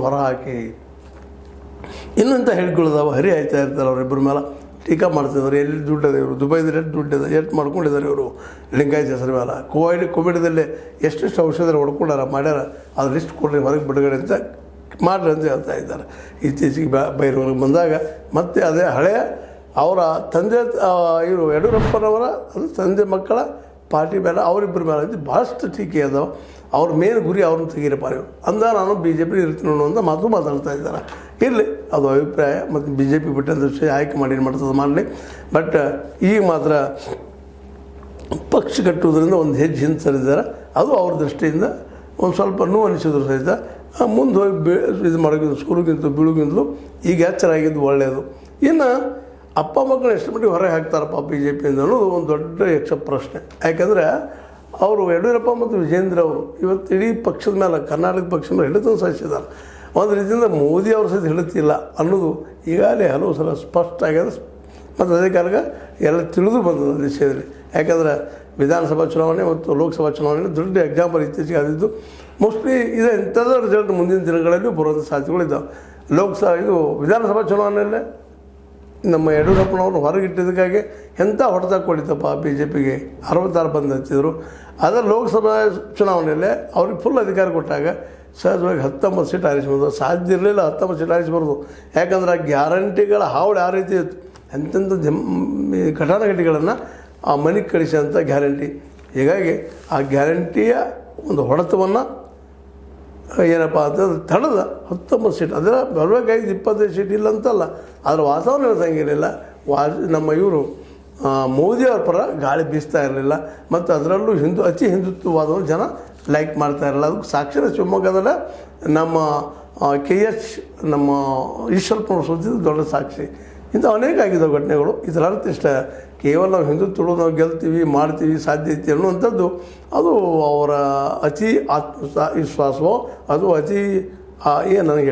ಹೊರಹಾಕಿ ಇನ್ನಂತ ಹೇಳ್ಕೊಳ್ಳೋದಾವ ಹರಿ ಆಯ್ತಾ ಇರ್ತಾರೆ ಅವರಿಬ್ಬರ ಮೇಲೆ ಟೀಕಾ ಮಾಡ್ತಿದ್ದಾರೆ. ಎಲ್ಲಿ ದುಡ್ಡದೆ ಇವರು, ದುಬೈದಲ್ಲಿ ಎಷ್ಟು ದುಡ್ಡಿದೆ, ಎಷ್ಟು ಮಾಡ್ಕೊಂಡಿದ್ದಾರೆ ಇವರು ಲಿಂಗಾಯತ್ ಹೆಸರು ಮೇಲೆ. ಕೋವಿಡಲ್ಲಿ ಎಷ್ಟೆಷ್ಟು ಔಷಧ ಹೊಡ್ಕೊಂಡಾರ ಮಾಡ್ಯಾರ, ಅದು ಲಿಸ್ಟ್ ಕೊಡ್ರಿ ಹೊರಗೆ ಬಿಡುಗಡೆ ಅಂತ ಮಾಡ್ರಿ ಅಂತ ಹೇಳ್ತಾ ಇದ್ದಾರೆ. ಇತ್ತೀಚೆಗೆ ಬೈರೂರಿಗೆ ಬಂದಾಗ ಮತ್ತೆ ಅದೇ ಹಳೆಯ ಅವರ ತಂದೆ ಇವರು ಯಡಿಯೂರಪ್ಪನವರ ಅದು ತಂದೆ ಮಕ್ಕಳ ಪಾರ್ಟಿ ಮೇಲೆ ಅವರಿಬ್ಬರ ಮೇಲೆ ಅಂತ ಭಾಳಷ್ಟು ಟೀಕೆ ಅದಾವೆ. ಅವ್ರ ಮೇನ್ ಗುರಿ ಅವ್ರನ್ನ ತೆಗೀರಪ್ಪ ನೀವು ಅಂದ ನಾನು BJP ಇರ್ತೀನಿ ಅನ್ನೋ ಮಾತು ಮಾತಾಡ್ತಾ ಇದ್ದಾರೆ. ಇರಲಿ, ಅದು ಅಭಿಪ್ರಾಯ. ಮತ್ತು BJP ಬಿಟ್ಟಂತ ವಿಷಯ ಆಯ್ಕೆ ಮಾಡಿ ಮಾಡ್ತದೆ ಮಾಡಲಿ. ಬಟ್ ಈಗ ಮಾತ್ರ ಪಕ್ಷ ಕಟ್ಟುವುದರಿಂದ ಒಂದು ಹೆಜ್ಜೆ ಹಿಂದೆ ಸರಿದ್ದಾರೆ. ಅದು ಅವ್ರ ದೃಷ್ಟಿಯಿಂದ ಒಂದು ಸ್ವಲ್ಪ ನೋವು ಅನಿಸಿದ್ರು ಸಹಿತ ಮುಂದೆ ಹೋಗಿ ಇದು ಮಾಡೋಕ್ಕಿಂತ ಸ್ಕೂಲಿಗಿಂತ ಬೀಳುಗಿಂತಲೂ ಈಗ ಎಚ್ಚರಾಗಿದ್ದು ಒಳ್ಳೆಯದು. ಇನ್ನು ಅಪ್ಪ ಮಕ್ಕಳು ಎಷ್ಟು ಮಟ್ಟಿಗೆ ಹೊರಗೆ ಹಾಕ್ತಾರಪ್ಪ BJP ಅಂತ ಅನ್ನೋದು ಒಂದು ದೊಡ್ಡ ಯಕ್ಷ ಪ್ರಶ್ನೆ. ಯಾಕಂದರೆ ಅವರು ಯಡಿಯೂರಪ್ಪ ಮತ್ತು ವಿಜೇಂದ್ರ ಅವರು ಇವತ್ತು ಇಡೀ ಪಕ್ಷದ ಮೇಲೆ ಕರ್ನಾಟಕ ಪಕ್ಷದ ಮೇಲೆ ಹಿಡಿತ ಸಾಧಿಸಿದ್ದಾರೆ. ಒಂದು ರೀತಿಯಿಂದ ಮೋದಿ ಅವ್ರ ಸಹಿತ ಹಿಡಿತಿಲ್ಲ ಅನ್ನೋದು ಈಗಾಗಲೇ ಹಲವು ಸಲ ಸ್ಪಷ್ಟ ಆಗ್ಯದ. ಮತ್ತು ಅದೇ ಕಾರಣ ಎಲ್ಲ ತಿಳಿದು ಬಂದದ ವಿಷಯದಲ್ಲಿ. ಯಾಕಂದರೆ ವಿಧಾನಸಭಾ ಚುನಾವಣೆ ಮತ್ತು ಲೋಕಸಭಾ ಚುನಾವಣೆ ದೊಡ್ಡ ಎಕ್ಸಾಂಪಲ್ ಇತ್ತೀಚೆಗೆ ಆದಿದ್ದು. ಮೋಸ್ಟ್ಲಿ ಇದು ಇಂಥದ್ದು ರಿಸಲ್ಟ್ ಮುಂದಿನ ದಿನಗಳಲ್ಲಿ ಬರುವಂಥ ಸಾಧ್ಯತೆಗಳಿದ್ದಾವೆ. ಇದು ವಿಧಾನಸಭಾ ಚುನಾವಣೆಯಲ್ಲೇ ನಮ್ಮ ಯಡಿಯೂರಪ್ಪನವ್ರನ್ನ ಹೊರಗಿಟ್ಟಿದ್ದಕ್ಕಾಗಿ ಎಂಥ ಹೊಡೆತ ಕೊಡಿತಪ್ಪ BJPಗೆ 66 ಬಂದು ಹಚ್ಚಿದ್ರು. ಅದರ ಲೋಕಸಭಾ ಚುನಾವಣೆಯಲ್ಲೇ ಅವ್ರಿಗೆ ಫುಲ್ ಅಧಿಕಾರ ಕೊಟ್ಟಾಗ ಸಹಜವಾಗಿ 19 ಸೀಟ್ ಆರಿಸ್ಬೋದು. ಸಾಧ್ಯ ಇರಲಿಲ್ಲ 19 ಸೀಟ್ ಆರಿಸ್ಬಾರ್ದು. ಯಾಕಂದ್ರೆ ಆ ಗ್ಯಾರಂಟಿಗಳ ಹಾವಳಿ ಆ ರೀತಿ ಇತ್ತು. ಎಂತೆಂಥ ಘಟಾನುಘಟಿಗಳನ್ನು ಆ ಮನೆಗೆ ಕಳಿಸೋಂಥ ಗ್ಯಾರಂಟಿ. ಹೀಗಾಗಿ ಆ ಗ್ಯಾರಂಟಿಯ ಒಂದು ಹೊಡೆತವನ್ನು ಏನಪ್ಪ ಅಂತಂದ್ರೆ ತಡೆದ 19 ಸೀಟ್. ಅದರ ಬರಬೇಕಾಗಿದ್ದು 25 ಸೀಟ್ ಇಲ್ಲ ಅಂತಲ್ಲ, ಅದರ ವಾತಾವರಣ ಸಂಗಿರಲಿಲ್ಲ. ನಮ್ಮ ಇವರು ಮೋದಿಯವ್ರ ಪರ ಗಾಳಿ ಬೀಸ್ತಾ ಇರಲಿಲ್ಲ. ಮತ್ತು ಅದರಲ್ಲೂ ಅತಿ ಹಿಂದುತ್ವವಾದವನ್ನು ಜನ ಲೈಕ್ ಮಾಡ್ತಾ ಇರಲಿಲ್ಲ. ಅದಕ್ಕೆ ಸಾಕ್ಷರ ಶಿವಮೊಗ್ಗದಲ್ಲೇ ನಮ್ಮ KH ನಮ್ಮ ಈಶ್ವರಪ್ಪನವ್ರು ಸೋತಿದ್ದು ದೊಡ್ಡ ಸಾಕ್ಷಿ. ಇಂಥ ಅನೇಕ ಆಗಿದ್ದಾವೆ ಘಟನೆಗಳು. ಇದರ ಅರ್ಥ ಇಷ್ಟ ಕೇವಲ ನಾವು ಹಿಂದುತ್ವಗಳು ನಾವು ಗೆಲ್ತೀವಿ ಮಾಡ್ತೀವಿ ಸಾಧ್ಯ ಐತಿ ಅನ್ನುವಂಥದ್ದು ಅದು ಅವರ ಅತಿ ವಿಶ್ವಾಸವೋ ಅದು ಅತಿ ಏನು ನನಗೆ